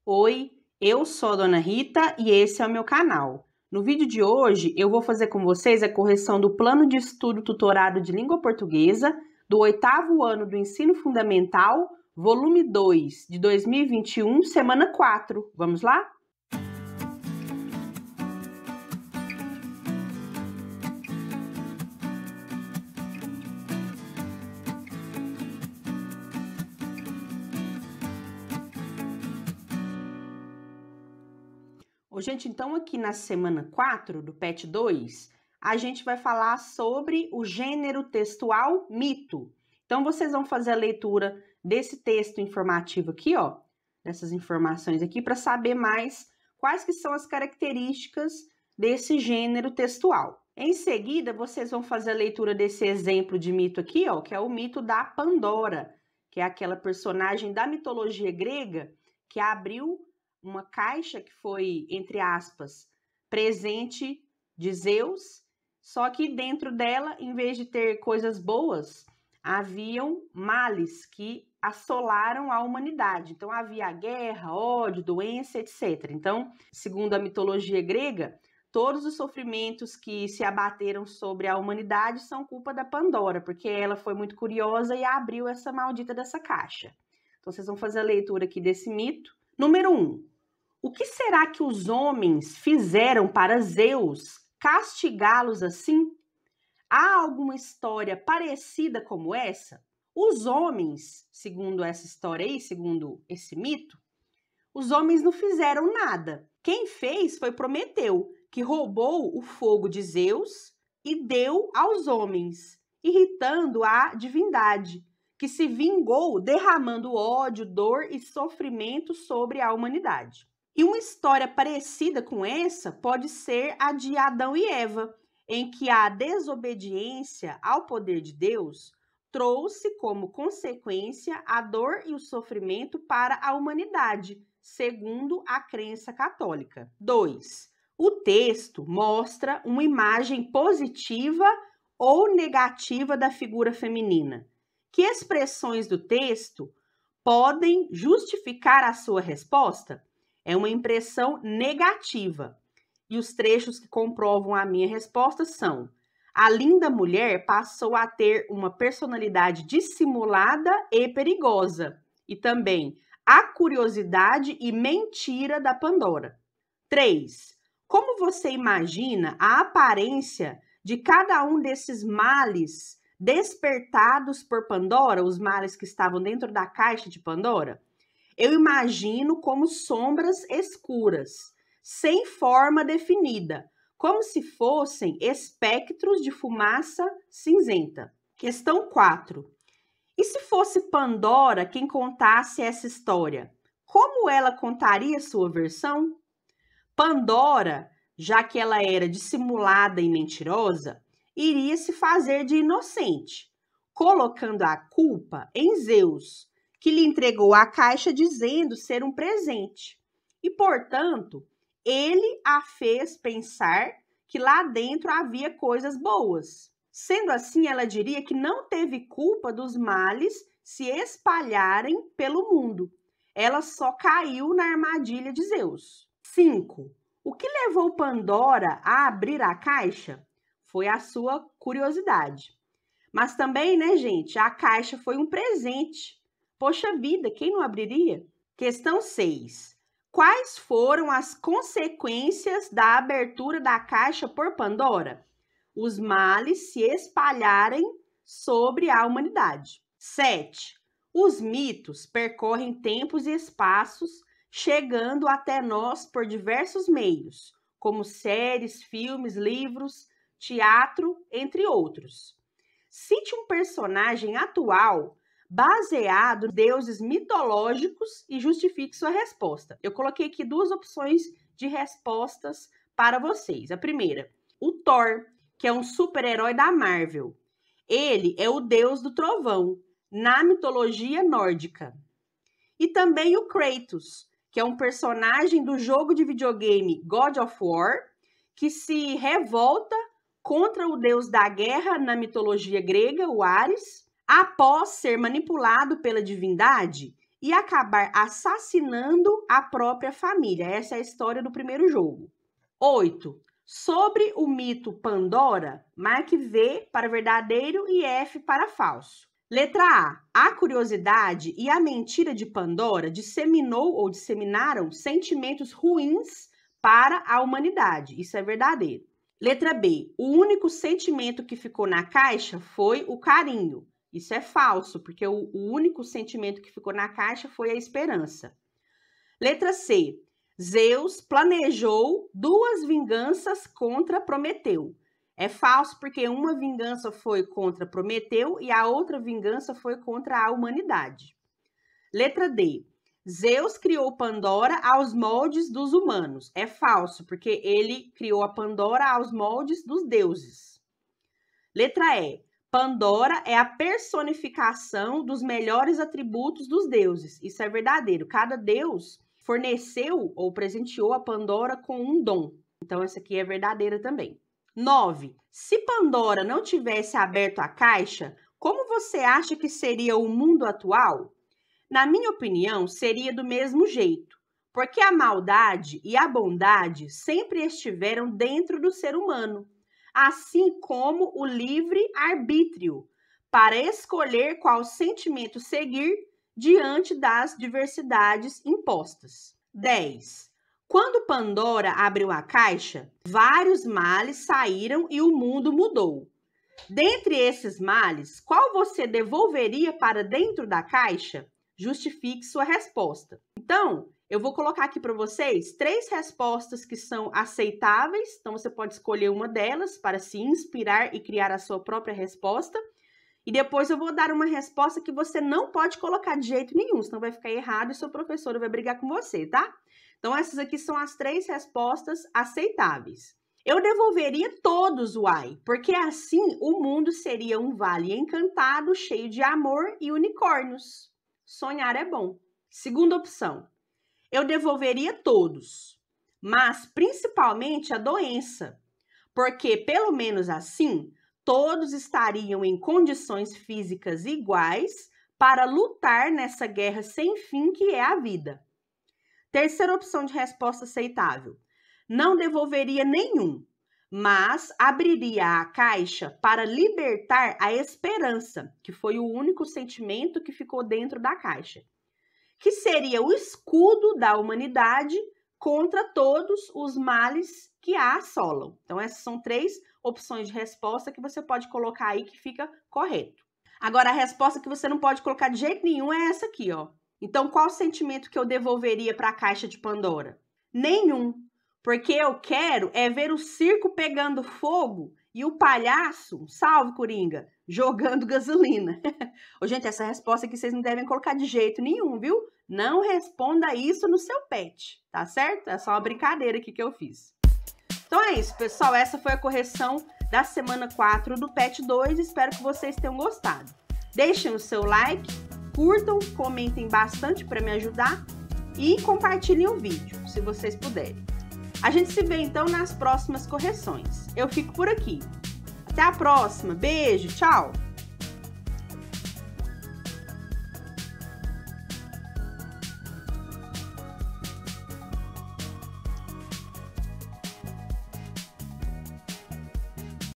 Oi, eu sou a Dona Rita e esse é o meu canal. No vídeo de hoje eu vou fazer com vocês a correção do plano de estudo tutorado de língua portuguesa do 8º ano do ensino fundamental, volume 2, de 2021, semana 4. Vamos lá? Gente, então aqui na semana 4 do PET 2, a gente vai falar sobre o gênero textual mito. Então, vocês vão fazer a leitura desse texto informativo aqui, ó, dessas informações aqui, para saber mais quais que são as características desse gênero textual. Em seguida, vocês vão fazer a leitura desse exemplo de mito aqui, ó, que é o mito da Pandora, que é aquela personagem da mitologia grega que abriu uma caixa que foi, entre aspas, presente de Zeus, só que dentro dela, em vez de ter coisas boas, haviam males que assolaram a humanidade. Então, havia guerra, ódio, doença, etc. Então, segundo a mitologia grega, todos os sofrimentos que se abateram sobre a humanidade são culpa da Pandora, porque ela foi muito curiosa e abriu essa maldita dessa caixa. Então, vocês vão fazer a leitura aqui desse mito. Número 1. O que será que os homens fizeram para Zeus castigá-los assim? Há alguma história parecida como essa? Os homens, segundo essa história aí, segundo esse mito, os homens não fizeram nada. Quem fez foi Prometeu, que roubou o fogo de Zeus e deu aos homens, irritando a divindade, que se vingou derramando ódio, dor e sofrimento sobre a humanidade. E uma história parecida com essa pode ser a de Adão e Eva, em que a desobediência ao poder de Deus trouxe como consequência a dor e o sofrimento para a humanidade, segundo a crença católica. 2. O texto mostra uma imagem positiva ou negativa da figura feminina. Que expressões do texto podem justificar a sua resposta? É uma impressão negativa. E os trechos que comprovam a minha resposta são: a linda mulher passou a ter uma personalidade dissimulada e perigosa. E também a curiosidade e mentira da Pandora. 3. Como você imagina a aparência de cada um desses males despertados por Pandora, os males que estavam dentro da caixa de Pandora? Eu imagino como sombras escuras, sem forma definida, como se fossem espectros de fumaça cinzenta. Questão 4. E se fosse Pandora quem contasse essa história, como ela contaria sua versão? Pandora, já que ela era dissimulada e mentirosa, iria se fazer de inocente, colocando a culpa em Zeus, que lhe entregou a caixa dizendo ser um presente. E, portanto, ele a fez pensar que lá dentro havia coisas boas. Sendo assim, ela diria que não teve culpa dos males se espalharem pelo mundo. Ela só caiu na armadilha de Zeus. 5. O que levou Pandora a abrir a caixa? Foi a sua curiosidade. Mas também, né, gente, a caixa foi um presente. Poxa vida, quem não abriria? Questão 6. Quais foram as consequências da abertura da caixa por Pandora? Os males se espalharem sobre a humanidade. 7. Os mitos percorrem tempos e espaços, chegando até nós por diversos meios, como séries, filmes, livros, teatro, entre outros. Cite um personagem atual baseado em deuses mitológicos e justifique sua resposta. Eu coloquei aqui duas opções de respostas para vocês. A primeira, o Thor, que é um super-herói da Marvel. Ele é o deus do trovão, na mitologia nórdica. E também o Kratos, que é um personagem do jogo de videogame God of War, que se revolta contra o deus da guerra na mitologia grega, o Ares. Após ser manipulado pela divindade, e acabar assassinando a própria família. Essa é a história do primeiro jogo. 8. Sobre o mito Pandora, marque V para verdadeiro e F para falso. Letra A. A curiosidade e a mentira de Pandora disseminou ou disseminaram sentimentos ruins para a humanidade. Isso é verdadeiro. Letra B. O único sentimento que ficou na caixa foi o carinho. Isso é falso, porque o único sentimento que ficou na caixa foi a esperança. Letra C. Zeus planejou 2 vinganças contra Prometeu. É falso, porque uma vingança foi contra Prometeu e a outra vingança foi contra a humanidade. Letra D. Zeus criou Pandora aos moldes dos humanos. É falso, porque ele criou a Pandora aos moldes dos deuses. Letra E. Pandora é a personificação dos melhores atributos dos deuses. Isso é verdadeiro. Cada deus forneceu ou presenteou a Pandora com um dom. Então, essa aqui é verdadeira também. 9. Se Pandora não tivesse aberto a caixa, como você acha que seria o mundo atual? Na minha opinião, seria do mesmo jeito, porque a maldade e a bondade sempre estiveram dentro do ser humano, assim como o livre-arbítrio, para escolher qual sentimento seguir diante das diversidades impostas. 10. Quando Pandora abriu a caixa, vários males saíram e o mundo mudou. Dentre esses males, qual você devolveria para dentro da caixa? Justifique sua resposta. Então, eu vou colocar aqui para vocês 3 respostas que são aceitáveis. Então, você pode escolher uma delas para se inspirar e criar a sua própria resposta. E depois eu vou dar uma resposta que você não pode colocar de jeito nenhum, senão vai ficar errado e seu professor vai brigar com você, tá? Então, essas aqui são as 3 respostas aceitáveis. Eu devolveria todos, uai, porque assim o mundo seria um vale encantado, cheio de amor e unicórnios. Sonhar é bom. Segunda opção, eu devolveria todos, mas principalmente a doença, porque pelo menos assim, todos estariam em condições físicas iguais para lutar nessa guerra sem fim que é a vida. Terceira opção de resposta aceitável, não devolveria nenhum, mas abriria a caixa para libertar a esperança, que foi o único sentimento que ficou dentro da caixa, que seria o escudo da humanidade contra todos os males que a assolam. Então, essas são 3 opções de resposta que você pode colocar aí que fica correto. Agora, a resposta que você não pode colocar de jeito nenhum é essa aqui, ó. Então, qual sentimento que eu devolveria para a caixa de Pandora? Nenhum. Porque eu quero é ver o circo pegando fogo e o palhaço, salve Coringa, jogando gasolina. Ô, gente, essa resposta aqui vocês não devem colocar de jeito nenhum, viu? Não responda isso no seu pet, tá certo? É só uma brincadeira aqui que eu fiz. Então é isso, pessoal. Essa foi a correção da semana 4 do PET 2. Espero que vocês tenham gostado. Deixem o seu like, curtam, comentem bastante para me ajudar e compartilhem o vídeo, se vocês puderem. A gente se vê, então, nas próximas correções. Eu fico por aqui. Até a próxima. Beijo, tchau!